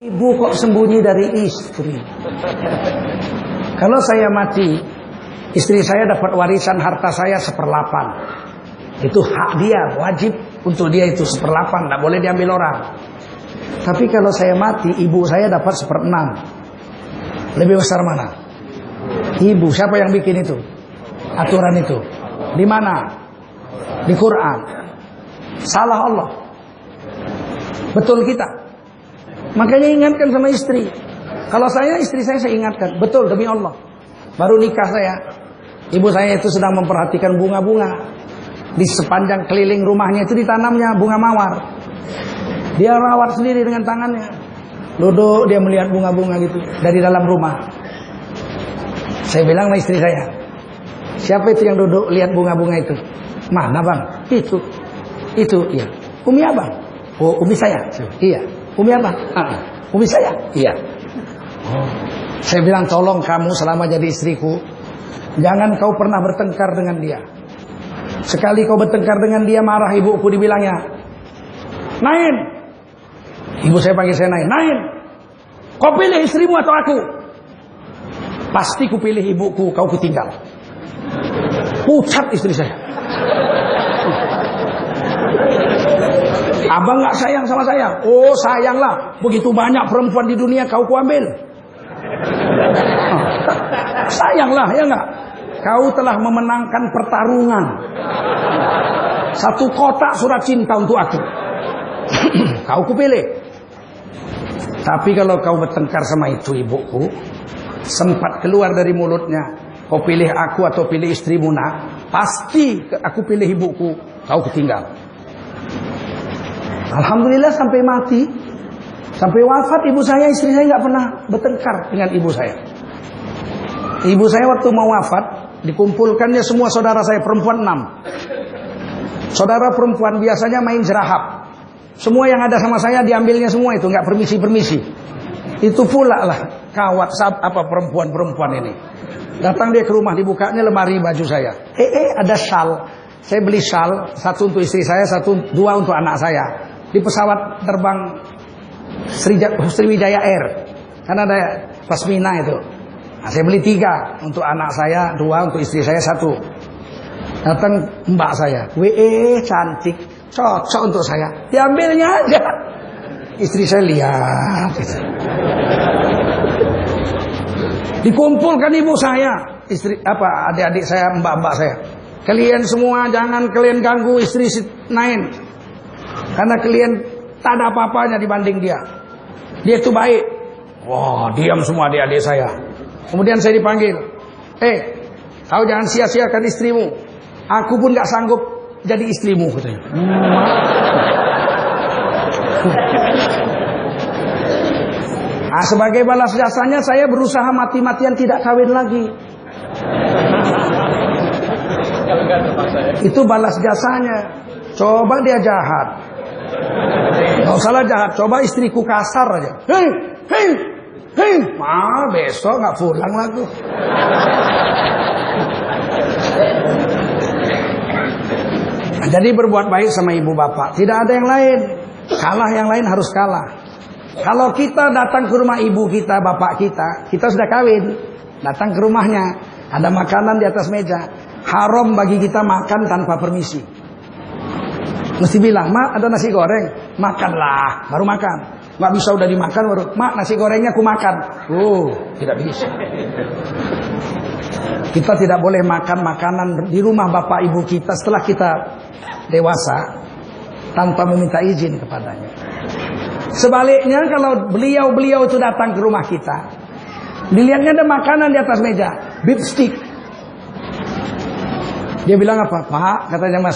Ibu kok sembunyi dari istri? Kalau saya mati, istri saya dapat warisan harta saya 1/8. Itu hak dia, wajib untuk dia itu 1/8, tidak boleh diambil orang. Tapi kalau saya mati, ibu saya dapat 1/6. Lebih besar mana? Ibu. Siapa yang bikin itu? Aturan itu di mana? Di Quran. Salah Allah? Betul kita? Makanya ingatkan sama istri. Kalau saya, istri saya ingatkan. Betul, demi Allah. Baru nikah saya, ibu saya itu sedang memperhatikan bunga-bunga. Di sepanjang keliling rumahnya itu ditanamnya bunga mawar. Dia rawat sendiri dengan tangannya. Duduk dia melihat bunga-bunga gitu dari dalam rumah. Saya bilang sama istri saya, siapa itu yang duduk lihat bunga-bunga itu? Mana bang? Itu, iya. Umi abang? Oh, umi saya? Iya. Umi abang? Umi saya? Iya. Oh. Saya bilang tolong kamu selama jadi istriku, jangan kau pernah bertengkar dengan dia. Sekali kau bertengkar dengan dia, marah ibuku dibilangnya, Nain. Ibu saya panggil saya Nain. Nain, kau pilih istrimu atau aku? Pasti ku pilih ibuku, kau kutinggal. Pucat istri saya. Abang gak sayang sama saya? Oh sayanglah, begitu banyak perempuan di dunia kau kuambil. Sayanglah ya enggak? Kau telah memenangkan pertarungan. 1 kotak surat cinta untuk aku. Kau kupilih. Tapi kalau kau bertengkar sama itu ibuku, sempat keluar dari mulutnya, kau pilih aku atau pilih istrimu nak? Pasti aku pilih ibuku, kau ketinggal. Alhamdulillah sampai mati, sampai wafat ibu saya, istri saya nggak pernah bertengkar dengan ibu saya. Ibu saya waktu mau wafat, dikumpulkannya semua saudara saya perempuan 6. Saudara perempuan biasanya main jerahap. Semua yang ada sama saya diambilnya semua itu, nggak permisi. Itu pula lah kawat perempuan ini. Datang dia ke rumah, dibukanya lemari baju saya. Ada shal. Saya beli shal, 1 untuk istri saya, 2 untuk anak saya. Di pesawat terbang Sriwijaya Air, kan ada pasmina itu. Nah, saya beli 3 untuk anak saya, 2 untuk istri saya, 1. Datang mbak saya, cantik, cocok untuk saya, diambilnya aja. Istri saya lihat gitu. Dikumpulkan ibu saya, adik-adik saya, mbak-mbak saya. Kalian semua jangan kalian ganggu istri Nain. Karena kalian tak ada apa-apanya dibanding dia. Dia itu baik. Wah, diam semua adik-adik saya. Kemudian saya dipanggil. Kau jangan sia-siakan istrimu. Aku pun gak sanggup jadi istrimu katanya. Nah, sebagai balas jasanya saya berusaha mati-matian tidak kawin lagi. Itu balas jasanya. Coba dia jahat, nggak usahlah jahat, coba istriku kasar aja. Hei, besok nggak pulang lagi. Nah, jadi berbuat baik sama ibu bapak, tidak ada yang lain. Kalah yang lain harus kalah. Kalau kita datang ke rumah ibu kita, bapak kita sudah kawin, datang ke rumahnya, ada makanan di atas meja, haram bagi kita makan tanpa permisi. Mesti bilang, mak ada nasi goreng, makanlah, baru makan. Nggak bisa udah dimakan baru, mak nasi gorengnya aku makan. Tidak bisa. Kita tidak boleh makan makanan di rumah bapak ibu kita setelah kita dewasa tanpa meminta izin kepadanya. Sebaliknya kalau beliau itu datang ke rumah kita, dilihatnya ada makanan di atas meja, beef stick. Dia bilang apa? Pak, katanya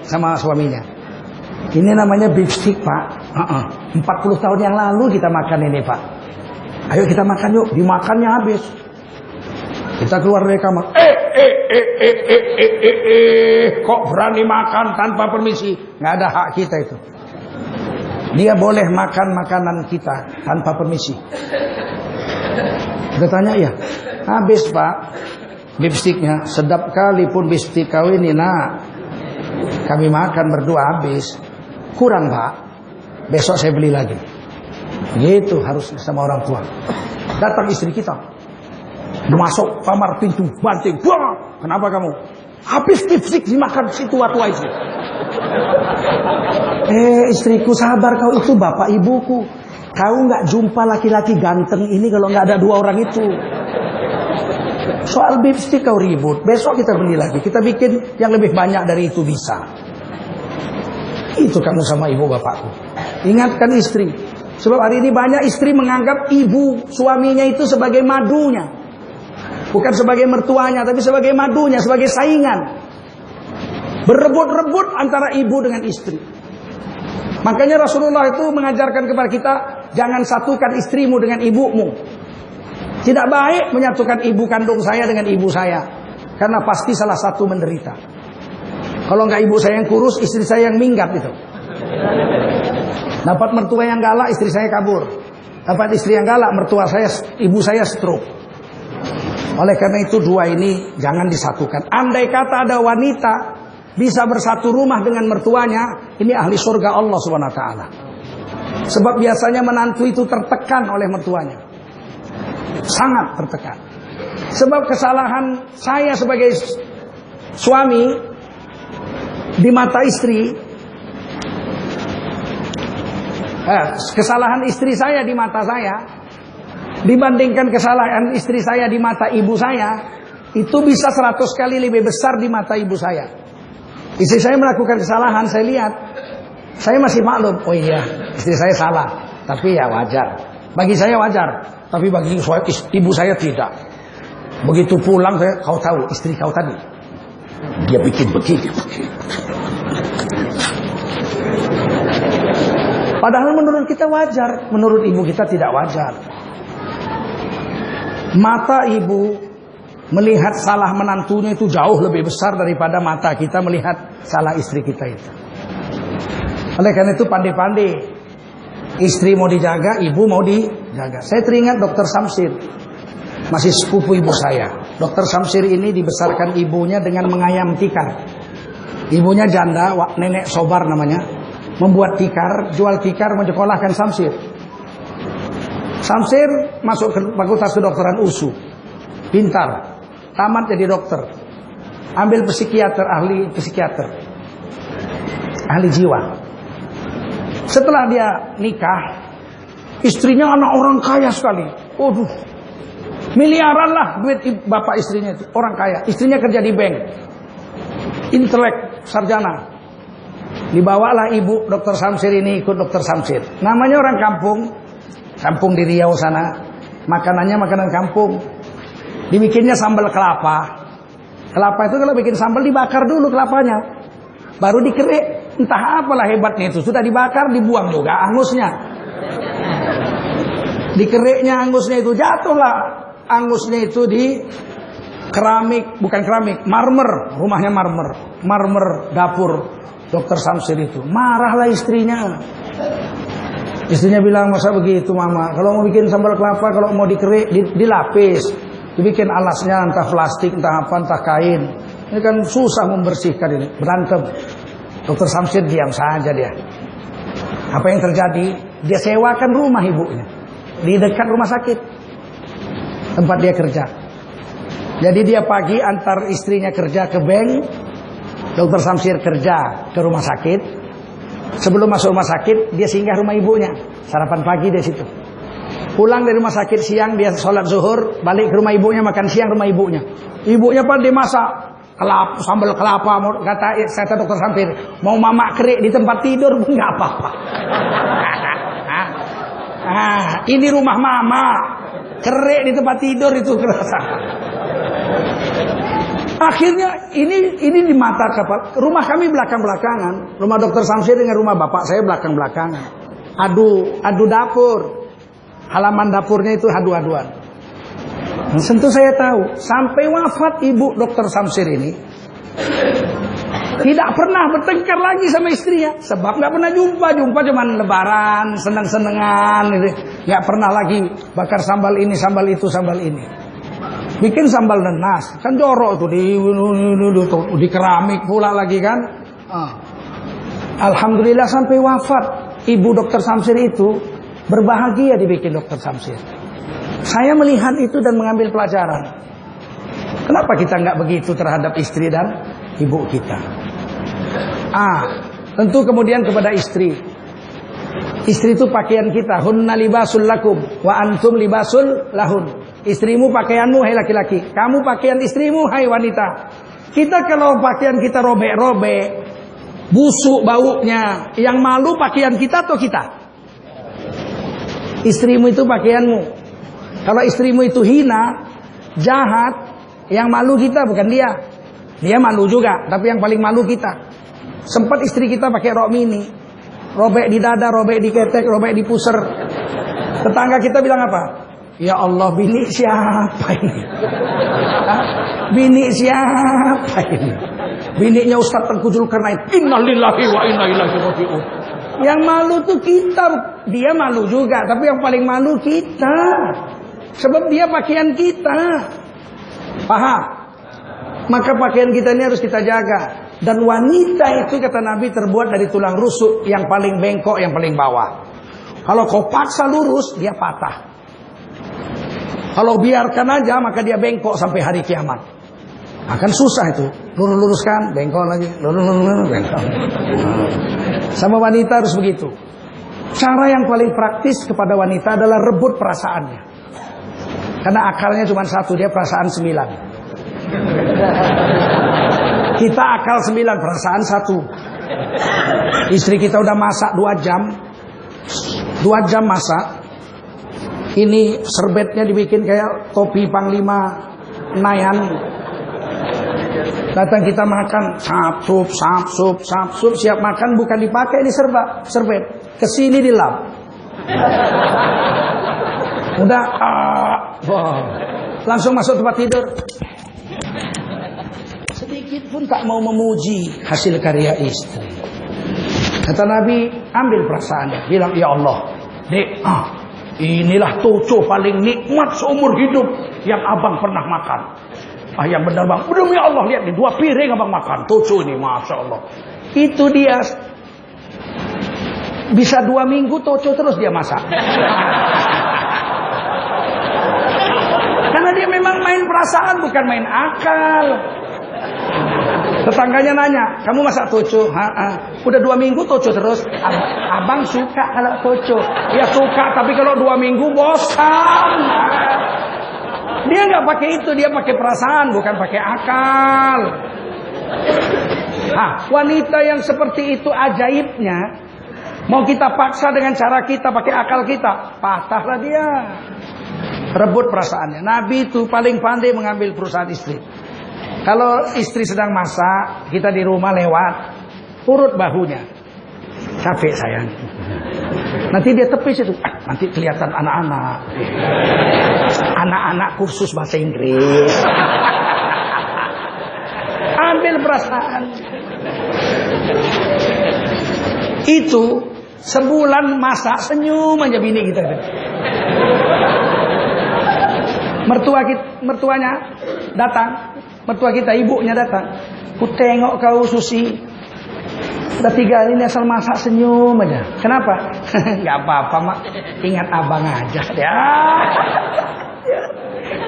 sama suaminya. Ini namanya beef stick, Pak. 40 tahun yang lalu kita makan ini, Pak. Ayo kita makan yuk. Dimakannya habis. Kita keluar dari kamar. Kok berani makan tanpa permisi? Nggak ada hak kita itu. Dia boleh makan makanan kita tanpa permisi. Kita tanya, ya. Habis, Pak. Beef sticknya. Sedap kali pun beef stick kau ini, nak. Kami makan berdua habis. Kurang, Pak. Besok saya beli lagi. Gitu harus sama orang tua. Datang istri kita, masuk kamar pintu banting, wah, kenapa kamu? Habis lipstik dimakan si tua-tua itu. Istriku, sabar, kau itu bapak ibuku. Kau nggak jumpa laki-laki ganteng ini kalau nggak ada dua orang itu. Soal lipstik kau ribut, besok kita beli lagi, kita bikin yang lebih banyak dari itu bisa. Itu kamu sama ibu bapakku. Ingatkan istri. Sebab hari ini banyak istri menganggap ibu suaminya itu sebagai madunya. Bukan sebagai mertuanya, tapi sebagai madunya, sebagai saingan. Berebut-rebut antara ibu dengan istri. Makanya Rasulullah itu mengajarkan kepada kita, jangan satukan istrimu dengan ibumu. Tidak baik menyatukan ibu kandung saya dengan ibu saya. Karena pasti salah satu menderita. Kalau enggak ibu saya yang kurus, istri saya yang minggat itu. Dapat mertua yang galak, istri saya kabur. Dapat istri yang galak, mertua saya, ibu saya stroke. Oleh karena itu dua ini jangan disatukan. Andai kata ada wanita bisa bersatu rumah dengan mertuanya, ini ahli surga Allah Subhanahu wa taala. Sebab biasanya menantu itu tertekan oleh mertuanya. Sangat tertekan. Sebab kesalahan saya sebagai suami di mata istri, kesalahan istri saya di mata saya dibandingkan kesalahan istri saya di mata ibu saya, itu bisa 100 kali lebih besar di mata ibu saya. Istri saya melakukan kesalahan, saya lihat, saya masih maklum, oh iya istri saya salah, tapi ya wajar. Bagi saya wajar, tapi bagi ibu saya tidak. Begitu pulang saya, kau tahu istri kau tadi, dia bikin begini. Padahal menurut kita wajar, menurut ibu kita tidak wajar. Mata ibu melihat salah menantunya itu jauh lebih besar daripada mata kita melihat salah istri kita itu. Oleh karena itu pandai-pandai. Istri mau dijaga, ibu mau dijaga. Saya teringat Dr. Samsir, masih sepupu ibu saya. Dr. Samsir ini dibesarkan ibunya dengan mengayam tikar. Ibunya janda, nenek Sobar namanya. Membuat tikar, jual tikar, menyekolahkan Samsir. Samsir masuk ke Fakultas Kedokteran USU. Pintar, tamat jadi dokter. Ambil psikiater, ahli psikiater. Ahli jiwa. Setelah dia nikah, istrinya anak orang kaya sekali. Waduh, miliaran lah duit bapak istrinya itu. Orang kaya, istrinya kerja di bank. Intelek, sarjana. Dibawalah ibu Dr. Samsir ini ikut Dr. Samsir. Namanya orang kampung di Riau sana. Makanannya makanan kampung. Dibikinnya sambal kelapa. Kelapa itu kalau bikin sambal dibakar dulu kelapanya. Baru dikerik. Entah apalah hebatnya itu. Sudah dibakar dibuang juga angusnya. Dikeriknya angusnya itu, jatuhlah angusnya itu di keramik, bukan keramik, marmer. Rumahnya marmer dapur Dr. Samsir itu. Marahlah istrinya. Istrinya bilang, masa begitu mama, kalau mau bikin sambal kelapa, kalau mau dikerik, dilapis, dibikin alasnya entah plastik, entah apa, entah kain. Ini kan susah membersihkan ini. Berantem. Dr. Samsir diam saja dia. Apa yang terjadi? Dia sewakan rumah ibunya di dekat rumah sakit tempat dia kerja. Jadi dia pagi antar istrinya kerja ke bank, Dr. Samsir kerja ke rumah sakit. Sebelum masuk rumah sakit, dia singgah rumah ibunya. Sarapan pagi di situ. Pulang dari rumah sakit siang, dia sholat zuhur, balik ke rumah ibunya, makan siang rumah ibunya. Ibunya pada dimasak sambal kelapa. Kata Dr. Samsir, mau mama kerik di tempat tidur pun nggak apa-apa. Ini rumah mama, kerik di tempat tidur itu kerasa. Akhirnya ini di mata kapal. Rumah kami belakang-belakangan. Rumah Dr. Samsir dengan rumah bapak saya belakang-belakangan. Adu dapur. Halaman dapurnya itu adu-aduan. Tentu saya tahu, sampai wafat ibu Dr. Samsir ini tidak pernah bertengkar lagi sama istrinya. Sebab nggak pernah jumpa cuman lebaran, seneng-senengan. Nggak pernah lagi bakar sambal ini, sambal itu, sambal ini. Bikin sambal nenas, kan jorok tuh di keramik pula lagi kan. Alhamdulillah sampai wafat ibu Dr. Samsir itu Berbahagia dibikin Dr. Samsir. Saya melihat itu dan mengambil pelajaran. Kenapa kita nggak begitu terhadap istri dan ibu kita? Tentu kemudian kepada istri. Istri itu pakaian kita. Hunna libasul lakum wa antum libasul lahun. Istrimu pakaianmu, hai laki-laki. Kamu pakaian istrimu, hai wanita. Kita kalau pakaian kita robek-robek, busuk baunya, yang malu pakaian kita atau kita? Istrimu itu pakaianmu. Kalau istrimu itu hina, jahat, yang malu kita bukan dia. Dia malu juga, tapi yang paling malu kita. Sempat istri kita pakai rok mini, robek di dada, robek di ketek, robek di puser. Tetangga kita bilang apa? Ya Allah, bini siapa ini? Bini siapa ini? Bininya Ustaz Tengku Zulkarnain. Innalillahi wa inna ilaihi raji'un. Yang malu tuh kita. Dia malu juga, tapi yang paling malu kita. Sebab dia pakaian kita. Paham? Maka pakaian kita ini harus kita jaga. Dan wanita itu kata Nabi terbuat dari tulang rusuk, yang paling bengkok, yang paling bawah. Kalau kau paksa lurus, dia patah. Kalau biarkan aja, maka dia bengkok sampai hari kiamat. Akan susah itu. Lurus-luruskan, bengkok lagi. Lurus-lurus, bengkok. Sama wanita harus begitu. Cara yang paling praktis kepada wanita adalah rebut perasaannya. Karena akalnya cuma satu, dia perasaan 9. Kita akal 9, perasaan 1. Istri kita udah masak 2 jam. 2 jam masak. Ini serbetnya dibikin kayak topi Panglima Nayan. Datang kita makan, sap sup, siap makan bukan dipakai ini serbet. Kesini dilap. Udah, langsung masuk tempat tidur. Sedikit pun tak mau memuji hasil karya istri. Kata Nabi, ambil perasaannya, bilang ya Allah, Dek, inilah toco paling nikmat seumur hidup yang abang pernah makan. Yang benar bang, demi Allah lihat nih 2 piring abang makan toco ini, masya Allah. Itu dia bisa 2 minggu toco terus dia masak. Karena dia memang main perasaan bukan main akal. Tetangganya nanya, kamu masak toco? Udah 2 minggu toco terus. Abang suka kalau toco. Ya suka, tapi kalau 2 minggu bosan. Dia nggak pakai itu, dia pakai perasaan, bukan pakai akal. Wanita yang seperti itu ajaibnya. Mau kita paksa dengan cara kita, pakai akal kita, patahlah dia. Rebut perasaannya. Nabi itu paling pandai mengambil perusahaan istri. Kalau istri sedang masak, kita di rumah lewat, urut bahunya. Capek sayang. Nanti dia tepis itu. Nanti kelihatan anak-anak. Anak-anak kursus bahasa Inggris. Ambil perasaan. Itu sebulan masak senyum aja bini kita. Mertuanya datang. Mertua kita, ibunya datang. Ku tengok kau Susi. Udah 3 hari ini asal masak senyum aja. Kenapa? Gak apa-apa mak. Ingat abang aja. Ya.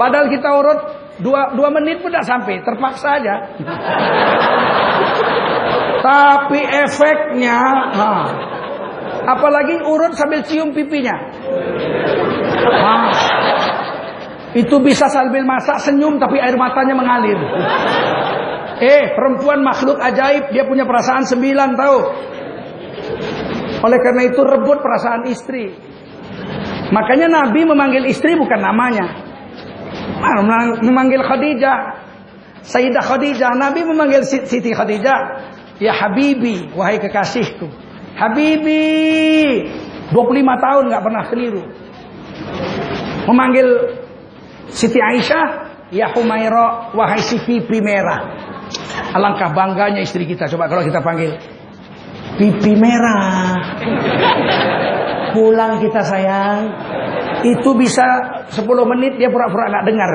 Padahal kita urut 2 menit pun udah sampai. Terpaksa aja. Tapi efeknya. Apalagi urut sambil cium pipinya. Itu bisa sambil masak senyum tapi air matanya mengalir. Perempuan makhluk ajaib, dia punya perasaan 9 tahu. Oleh karena itu rebut perasaan istri. Makanya Nabi memanggil istri bukan namanya. Memanggil Khadijah, Sayyidah Khadijah. Nabi memanggil Siti Khadijah, ya Habibi, wahai kekasihku. Habibi, 25 tahun gak pernah keliru. Memanggil Siti Aisyah, ya Humaira, wahai si pipi merah. Alangkah bangganya istri kita. Coba kalau kita panggil pipi merah, pulang kita sayang. Itu bisa 10 menit dia pura-pura gak dengar.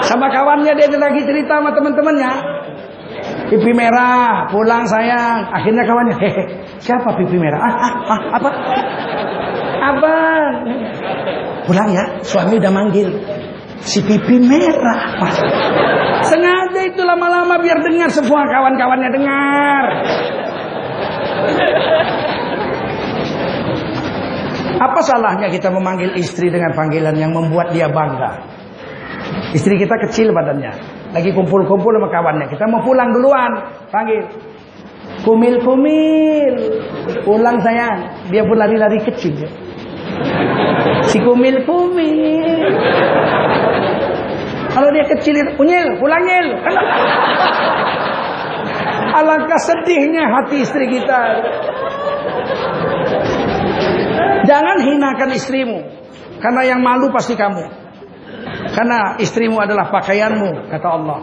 Sama kawannya dia lagi cerita sama teman-temannya. Pipi merah, pulang sayang. Akhirnya kawannya, hehe, siapa pipi merah? Apa? Abang. Pulang ya, suami udah manggil. Si pipi merah. Sengaja itu lama-lama biar dengar semua kawan-kawannya dengar. Apa salahnya kita memanggil istri dengan panggilan yang membuat dia bangga? Istri kita kecil badannya, lagi kumpul-kumpul sama kawannya. Kita mau pulang duluan, panggil. Kumil-kumil, pulang sayang. Dia pun lari-lari kecil ya. Si kumil-kumil. Kalau dia kecil, unyil, pulang nyil. Alangkah sedihnya hati istri kita. Jangan hinakan istrimu, karena yang malu pasti kamu. Karena istrimu adalah pakaianmu, kata Allah.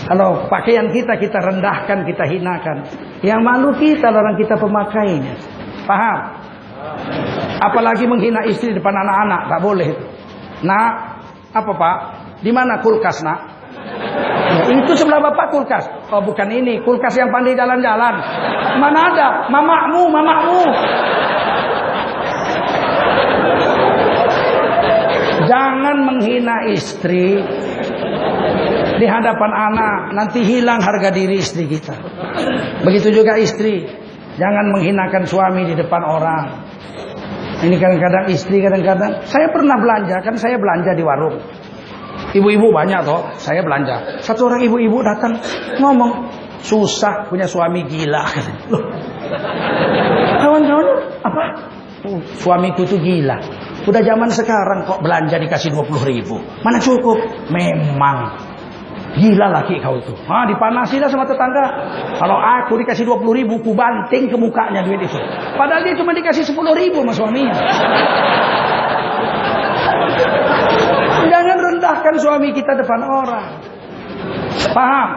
Kalau pakaian kita rendahkan, kita hinakan, yang malu kita orang kita pemakainya. Paham? Apalagi menghina istri depan anak-anak, tak boleh. Nak, apa pak? Di mana kulkas nak? Ya, itu sebelah bapak kulkas. Oh bukan ini, kulkas yang pandai jalan-jalan. Mana ada? Mamakmu. Jangan menghina istri di hadapan anak, nanti hilang harga diri istri kita. Begitu juga istri, jangan menghinakan suami di depan orang. Ini kadang-kadang istri, kadang-kadang saya pernah belanja, kan saya belanja di warung. Ibu-ibu banyak toh, saya belanja. Satu orang ibu-ibu datang ngomong, susah punya suami gila. Loh, kawan-kawan apa? Suamiku tuh gila. Udah zaman sekarang kok belanja dikasih 20.000. Mana cukup? Memang gila laki kau tuh. Dipanasi dah sama tetangga. Kalau aku dikasih 20.000, ku banting ke mukanya duit itu. Padahal dia cuma dikasih 10.000 sama suaminya. Jangan rendahkan suami kita depan orang. Paham?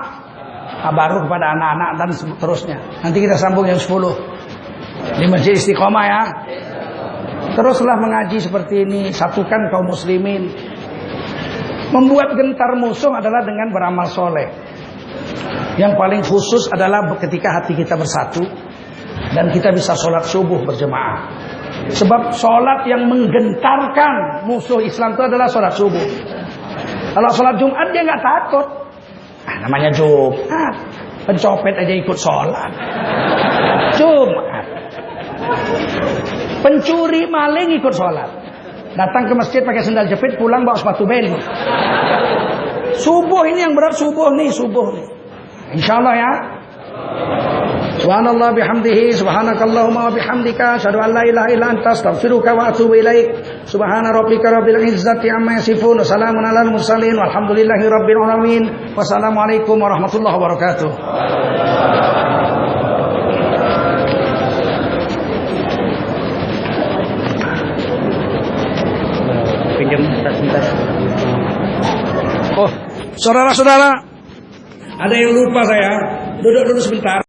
Baru kepada anak-anak dan seterusnya. Nanti kita sambung yang 10 di Masjid Istiqomah ya. Teruslah mengaji seperti ini, satukan kaum muslimin. Membuat gentar musuh adalah dengan beramal soleh. Yang paling khusus adalah ketika hati kita bersatu dan kita bisa sholat subuh berjemaah. Sebab sholat yang menggentarkan musuh Islam itu adalah sholat subuh. Kalau sholat Jumat dia nggak takut. Namanya Jumat, pencopet aja ikut sholat. Jumat. Pencuri maling ikut sholat. Datang ke masjid pakai sendal jepit, pulang bawa sepatu beli. Subuh ini yang berat, subuh nih. Insyaallah ya. Subhanallah bihamdihi, subhanakallahumma wa bihamdika, asyhadu an la ilaha illa anta, astaghfiruka wa atubu ilaik. Subhana rabbika rabbil izzati amma yasifun, wa salamun alal mursalin, walhamdulillahi rabbil alamin. Wassalamualaikum warahmatullahi wabarakatuh. Oh, saudara-saudara, ada yang lupa saya. Duduk dulu sebentar.